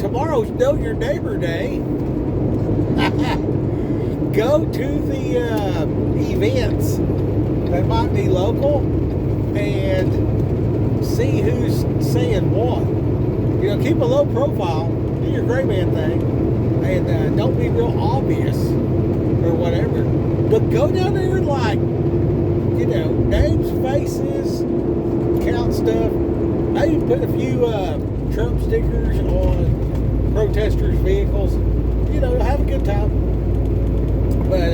tomorrow's Know Your Neighbor Day. Go to the events that might be local and see who's saying what. You know, keep a low profile, do your gray man thing, and don't be real obvious or whatever. But go down there and, like, you know, names, faces, count stuff. Maybe put a few Trump stickers on protesters' vehicles. You know, have a good time. But,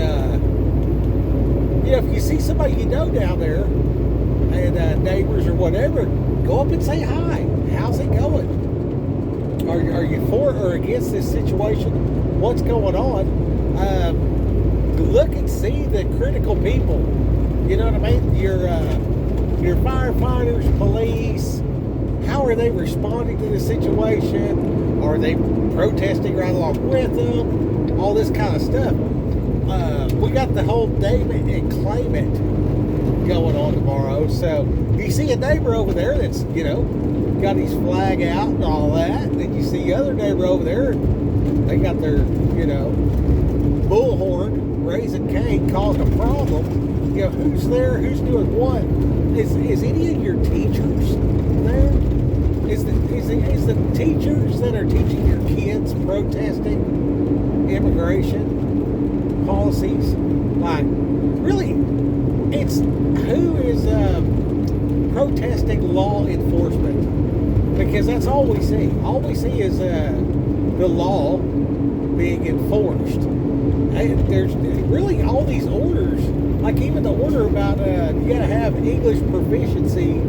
you know, if you see somebody you know down there, and neighbors or whatever, go up and say hi. How's it going? Are you for or against this situation? What's going on? Look and see the critical people. You know what I mean? Your firefighters, police. How are they responding to the situation? Are they protesting right along with them? All this kind of stuff. We got the whole name it and claim it going on tomorrow. So you see a neighbor over there that's, you know, got his flag out and all that. Then you see the other neighbor over there, they got their, you know, bullhorn, raising cane, causing a problem. You know, who's there? Who's doing what? Is any of your teachers there? Is the teachers that are teaching your kids protesting immigration policies? Like, really, it's who is protesting law enforcement? Because that's all we see. All we see is the law being enforced. And there's really all these orders, like even the order about you got to have English proficiency.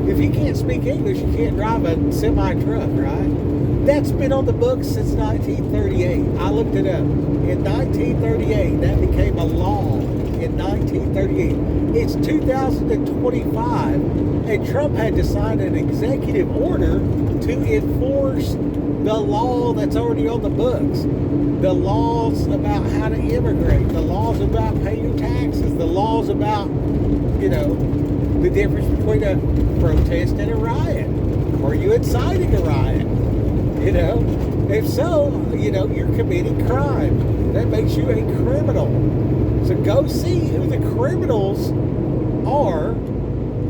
If you can't speak English, you can't drive a semi-truck, right? That's been on the books since 1938. I looked it up. In 1938, that became a law. In 1938. It's 2025, and Trump had to sign an executive order to enforce the law that's already on the books. The laws about how to immigrate, the laws about paying taxes, the laws about, you know, the difference between a protest and a riot. Are you inciting a riot? You know, if so, you know, you're committing crime. That makes you a criminal. So go see who the criminals are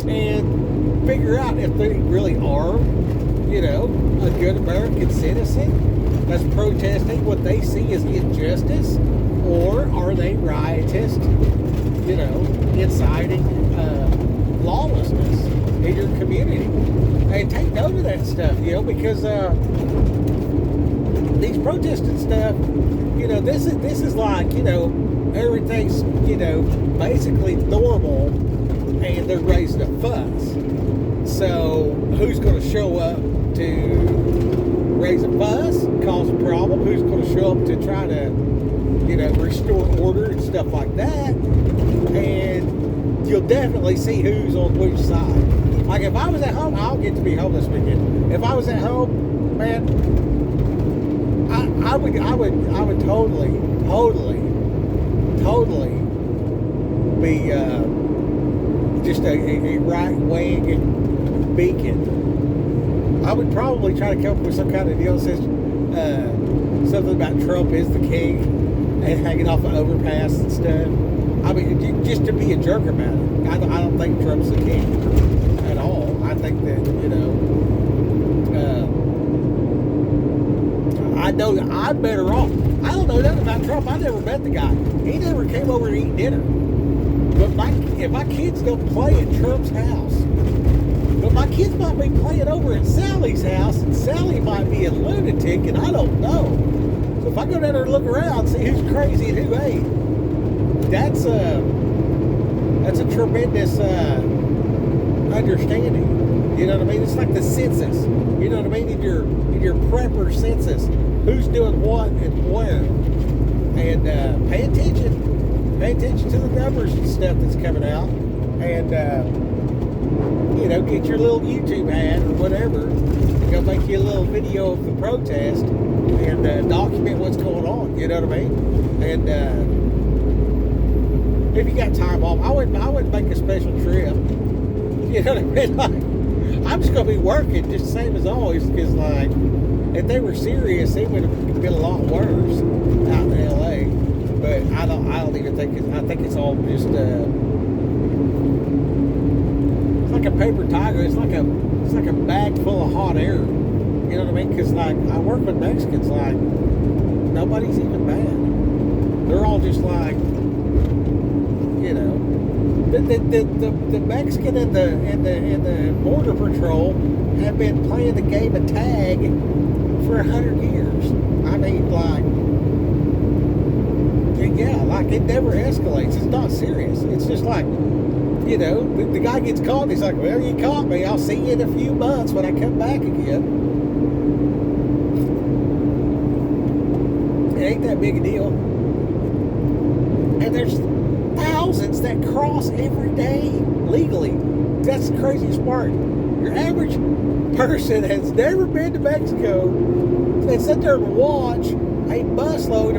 and figure out if they really are, you know, a good American citizen that's protesting what they see as injustice, or are they riotous, you know, inciting lawlessness in your community. And take note of that stuff, you know, because these protesting stuff, you know, this is like, you know, everything's, you know, basically normal, and they're raising a fuss. So who's going to show up to raise a fuss, cause a problem? Who's going to show up to try to, you know, restore order and stuff like that? And you'll definitely see who's on which side. Like if I was at home, I'll get to be home this weekend. If I was at home, man, I would totally be just a right-wing beacon. I would probably try to come up with some kind of deal that says something about Trump is the king and hanging off an overpass and stuff. I mean, just to be a jerk about it. I don't think Trump's the king at all. I think that, you know, I know that I'm better off. I don't know nothing about Trump. I never met the guy. He never came over to eat dinner. But if my kids don't play at Trump's house, but my kids might be playing over at Sally's house, and Sally might be a lunatic, and I don't know. So if I go down there and look around, see who's crazy and who ain't, that's a tremendous understanding. You know what I mean? It's like the census. You know what I mean? In your prepper census, who's doing what and where, and pay attention to the numbers and stuff that's coming out, and you know, get your little YouTube ad or whatever, and go make you a little video of the protest and document what's going on. You know what I mean? And if you got time off, I would make a special trip. You know what I mean? Like, I'm just gonna be working just the same as always. Because like, if they were serious, it would have been a lot worse out in LA. But I don't even think I think it's all just it's like a paper tiger. It's like a bag full of hot air. You know what I mean? Because like I work with Mexicans, like nobody's even bad. They're all just like, you know, the Mexican and the border patrol have been playing the game of tag for 100 years. I mean, like, yeah, like it never escalates. It's not serious. It's just like, you know, the guy gets caught and he's like, well, you caught me. I'll see you in a few months when I come back again. It ain't that big a deal. And there's thousands that cross every day legally. That's the craziest part. Your average person has never been to Mexico and sit there and watch a busload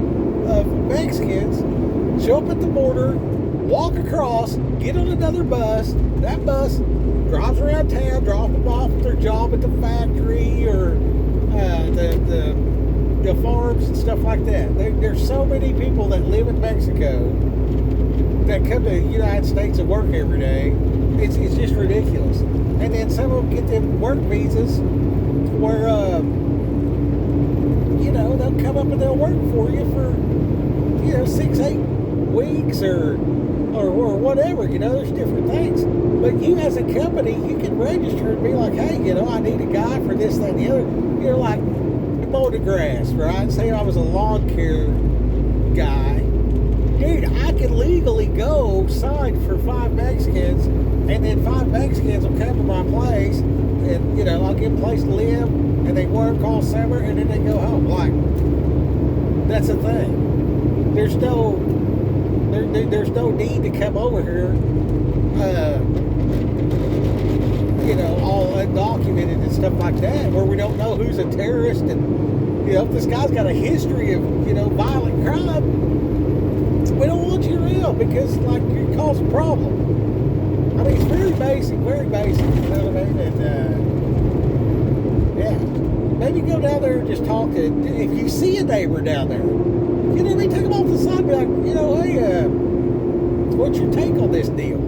of Mexicans show up at the border, walk across, get on another bus. That bus drives around town, drop them off at their job at the factory or the farms and stuff like that. There's so many people that live in Mexico that come to the United States and work every day. It's just ridiculous. And then some of them get them work visas where you know, they'll come up and they'll work for you for, you know, 6-8 weeks or whatever. You know, there's different things. But you as a company, you can register and be like, hey, you know, I need a guy for this, that, and the other. You know, like mow the grass, right? Say I was a lawn care guy. Dude, I could legally go sign for 5 Mexicans, and then 5 Mexicans will come to my place, and, you know, I'll get a place to live, and they work all summer, and then they go home. Like, that's the thing. There's no need to come over here, you know, all undocumented and stuff like that, where we don't know who's a terrorist, and, you know, if this guy's got a history of, you know, violent crime, we don't want you around because, like, you cause a problem. I mean, it's very basic, you know what I mean? And, yeah. Maybe go down there and just talk to, if you see a neighbor down there, you know what I mean? Take them off the side and be like, you know, hey, what's your take on this deal?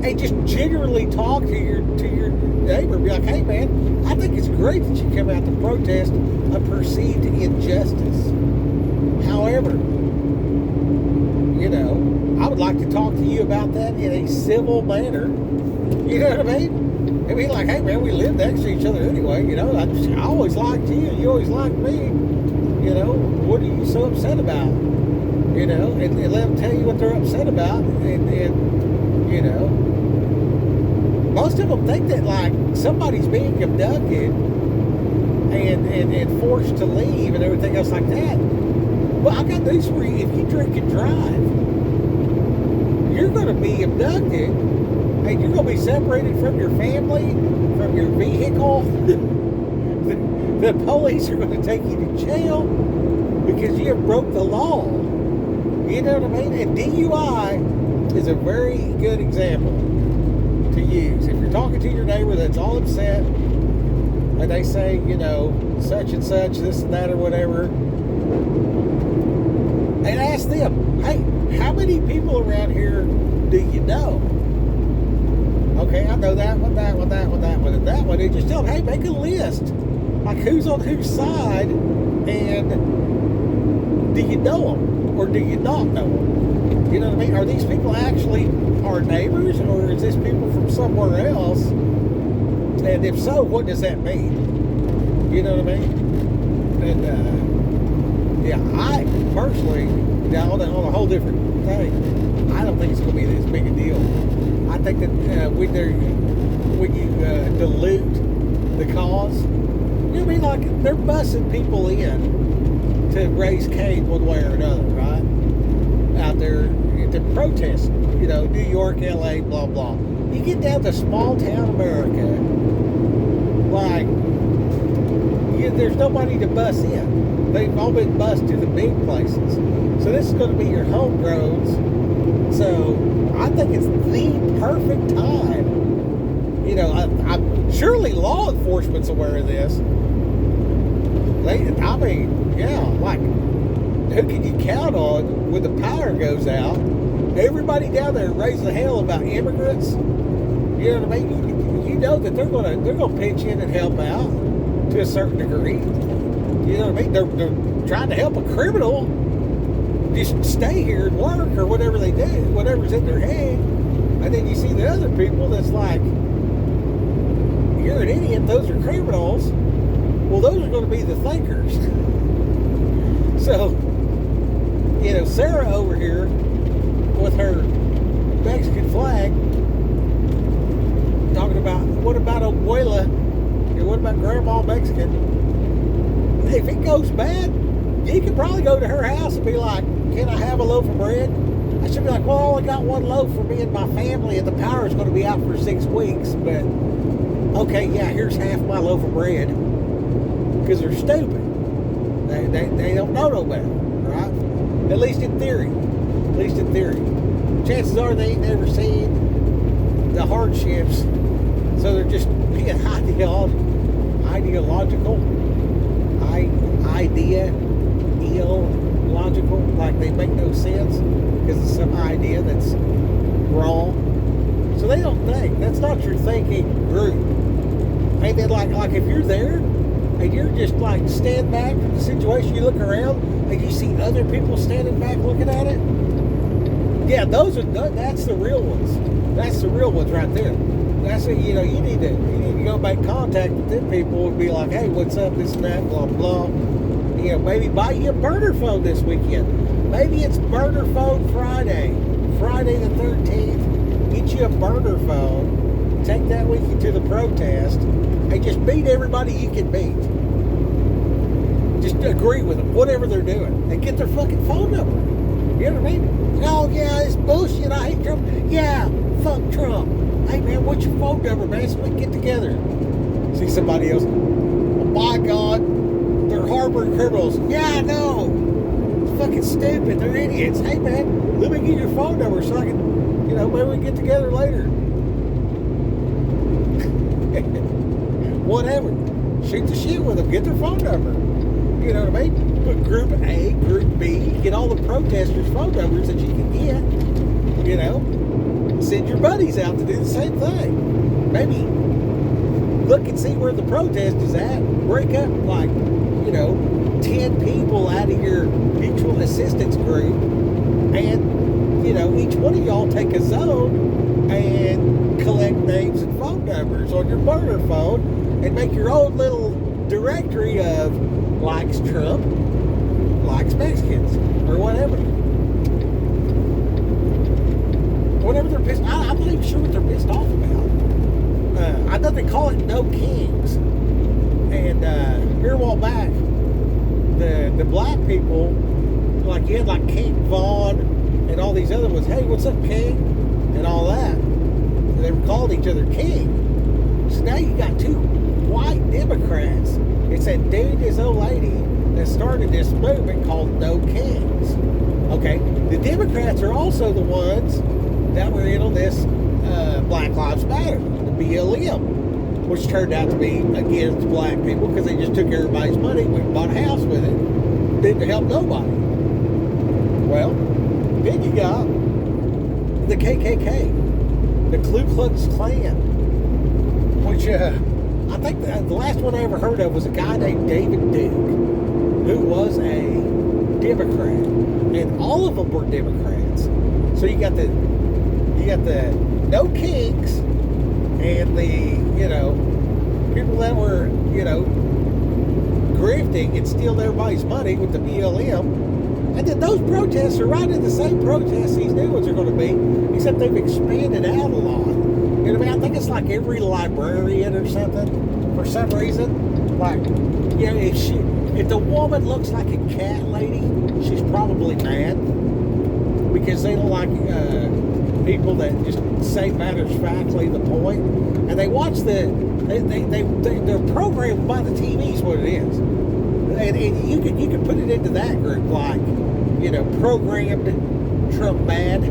Hey, just generally talk to your neighbor. Be like, hey, man, I think it's great that you come out to protest a perceived injustice. However, you know, I would like to talk to you about that in a civil manner. You know what I mean? And be like, hey, man, we live next to each other anyway. You know, I always liked you. You always liked me. You know, what are you so upset about? You know, and let them tell you what they're upset about. And you know, most of them think that, like, somebody's being abducted and forced to leave and everything else like that. Well, I got news for you. If you drink and drive, you're going to be abducted, and you're going to be separated from your family, from your vehicle. The police are going to take you to jail because you have broke the law. You know what I mean? And DUI is a very good example to use. If you're talking to your neighbor that's all upset, and they say, you know, such and such, this and that or whatever, and ask them, hey, how many people around here do you know? Okay, I know that one, that one, that one, that one, and that one. And just tell them, hey, make a list. Like, who's on whose side, and do you know them, or do you not know them? You know what I mean? Are these people actually our neighbors, or is this people from somewhere else? And if so, what does that mean? You know what I mean? And, yeah, I personally, now on a whole different thing, I don't think it's going to be this big a deal. I think that when you dilute the cause, you know what I mean? Like, they're bussing people in to raise cane one way or another, right? Out there to protest, you know, New York, LA, blah, blah. You get down to small town America, like, there's nobody to bus in. They've all been bused to the big places. So this is going to be your home roads. So I think it's the perfect time You know, I'm surely law enforcement's aware of this. I mean, yeah, like, who can you count on when the power goes out? Everybody down there raising hell about immigrants. You know what I mean? You know that they're gonna pitch in and help out to a certain degree. You know what I mean? They're trying to help a criminal just stay here and work or whatever they do, whatever's in their head. And then you see the other people that's like, you're an idiot, those are criminals. Well, those are going to be the thinkers. So, you know, Sarah over here with her Mexican flag talking about, what about Abuela? And what about Grandma Mexican? If it goes bad, you could probably go to her house and be like, can I have a loaf of bread? I should be like, well, I only got one loaf for me and my family, and the power's going to be out for 6 weeks, but okay, yeah, here's half my loaf of bread. Because they're stupid. They don't know no better, right? At least in theory. At least in theory. Chances are they ain't never seen the hardships, so they're just being ideological, illogical, like they make no sense because it's some idea that's wrong. So they don't think. That's not your thinking group. And then like if you're there and you're just like stand back from the situation, you look around and you see other people standing back looking at it. Yeah, that's the real ones. That's the real ones right there. That's it. You know, you need to go make contact with them people and be like, hey, what's up, this and that, blah blah. You know, maybe buy you a burner phone this weekend. Maybe it's burner phone Friday the 13th. Get you a burner phone. Take that with you to the protest and just meet everybody you can meet. Just agree with them, whatever they're doing, and get their fucking phone number. You know what I mean? Oh yeah, it's bullshit. I hate Trump. Yeah, fuck Trump. Hey man, what's your phone number, man? So we can get together. See somebody else. Oh my God, they're harboring criminals. Yeah, I know. It's fucking stupid. They're idiots. Hey man, let me get your phone number so I can, you know, maybe we can get together later. Whatever. Shoot the shit with them. Get their phone number. You know what I mean? Put Group A, Group B, get all the protesters' phone numbers that you can get. You know? Send your buddies out to do the same thing. Maybe look and see where the protest is at. Break up, like, you know, 10 people out of your mutual assistance group. And, you know, each one of y'all take a zone and collect names and phone numbers on your burner phone and make your own little directory of likes Trump, likes Mexicans, or whatever. Whatever they're pissed, I'm not even sure what they're pissed off about. I know they call it No Kings. And here a while back, the black people, like you had like King Vaughn and all these other ones, hey, what's up, King? And all that. And they were called each other King. So now you got two white Democrats. It's that dude, this old lady that started this movement called No Kings. Okay, the Democrats are also the ones that were in on this Black Lives Matter, the BLM, which turned out to be against black people because they just took everybody's money and went and bought a house with it. Didn't help nobody. Well, then you got the KKK, the Ku Klux Klan, which I think the last one I ever heard of was a guy named David Duke, who was a Democrat, and all of them were Democrats. So you got the No Kings and the, you know, people that were, you know, grifting and stealing everybody's money with the BLM. And then those protests are right in the same protests these new ones are going to be, except they've expanded out a lot. You know what I mean? I think it's like every librarian or something, for some reason. Like, you know, if the woman looks like a cat lady, she's probably mad. Because they don't like people that just say matters factually the point. And they watch they're programmed by the TV is what it is. And you can put it into that group, like, you know, programmed Trump bad,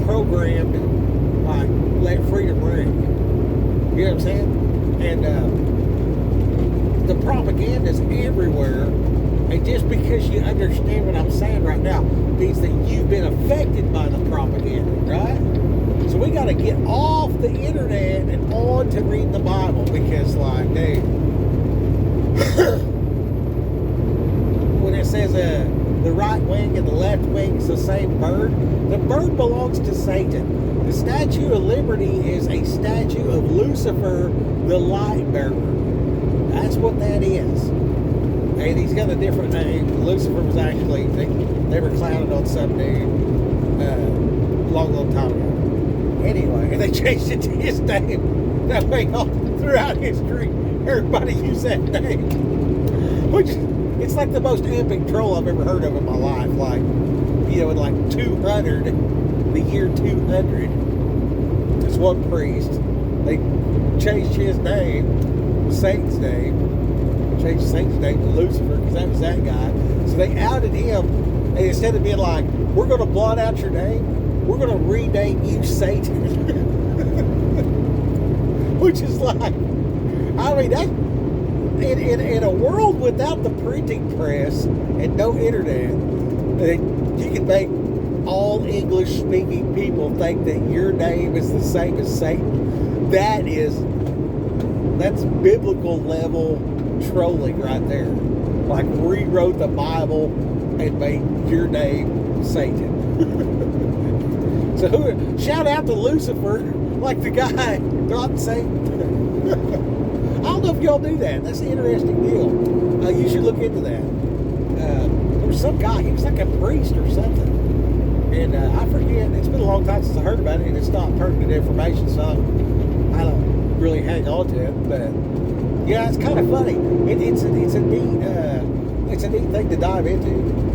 programmed like let freedom ring. You know what I'm saying? And the propaganda's everywhere. And just because you understand what I'm saying right now means that you've been affected by the propaganda, right? So we got to get off the internet and on to reading the Bible because, like, dude, when it says the right wing and the left wing is the same bird, the bird belongs to Satan. The Statue of Liberty is a statue of Lucifer, the light bearer. That's what that is. And he's got a different name. Lucifer was actually, they were clowned on some dude long time ago. Anyway, and they changed it to his name. That way, all throughout history, everybody used that name. Which, it's like the most epic troll I've ever heard of in my life. Like, you know, in like 200, the year 200, this one priest, they changed his name, Satan's name, changed Satan's name to Lucifer because that was that guy. So they outed him, and instead of being like, we're going to blot out your name, we're going to rename you Satan. Which is like, I mean, that, in a world without the printing press and no internet, you can make all English-speaking people think that your name is the same as Satan. That's biblical level trolling right there. Like, rewrote the Bible and made your name Satan. So shout out to Lucifer, like the guy, not Satan. I don't know if y'all do that. That's an interesting deal. You should look into that. There was some guy, he was like a priest or something. And I forget, it's been a long time since I heard about it, and it's not pertinent information, so I don't really hang on to it. But yeah, it's kind of funny. It's a neat thing to dive into.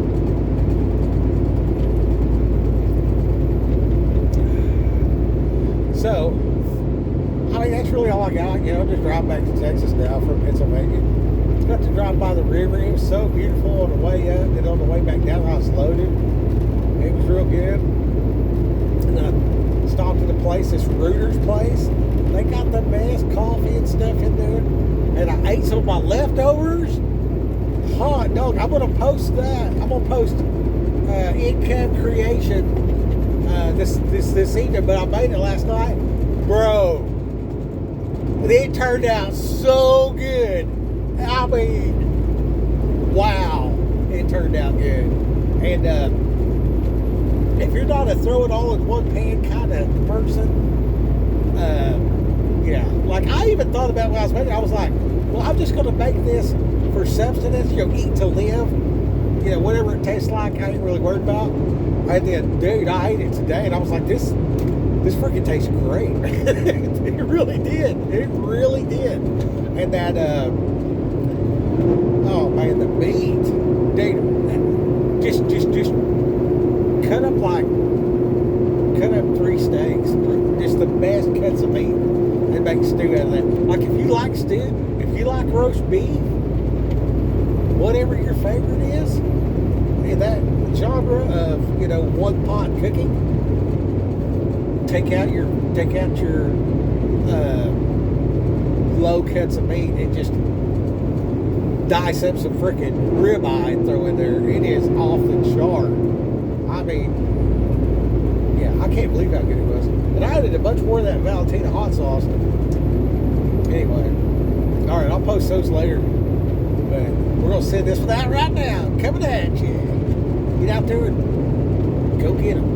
So, I mean, that's really all I got. You know, just drive back to Texas now from Pennsylvania. Got to drive by the river. It was so beautiful on the way up, and on the way back down, I was loaded. It was real good. And I stopped at a place, this Reuter's place. They got the best coffee and stuff in there. And I ate some of my leftovers. Hot dog. I'm going to post that. I'm going to post income creation this evening, but I made it last night. Bro, it turned out so good. I mean, wow. It turned out good. And if you're not a throw it all in one pan kind of person, yeah. Like, I even thought about when I was making it, I was like, well, I'm just going to make this for substance, you know, eat to live. You know, whatever it tastes like, I ain't really worried about. And then, dude, I ate it today, and I was like, this freaking tastes great. It really did. It really did. And that, oh man, the meat, dude, just cut up 3 steaks, just the best cuts of meat, and make stew out of that. Like, if you like stew, if you like roast beef, whatever your favorite is, in that genre of, you know, one pot cooking, take out your low cuts of meat and just dice up some freaking ribeye and throw in there. It is off the chart. I mean, yeah, I can't believe how good it was. And I added a bunch more of that Valentina hot sauce. Anyway, all right, I'll post those later. But we're gonna send this one out right now. Coming at you. Get out there and go get them.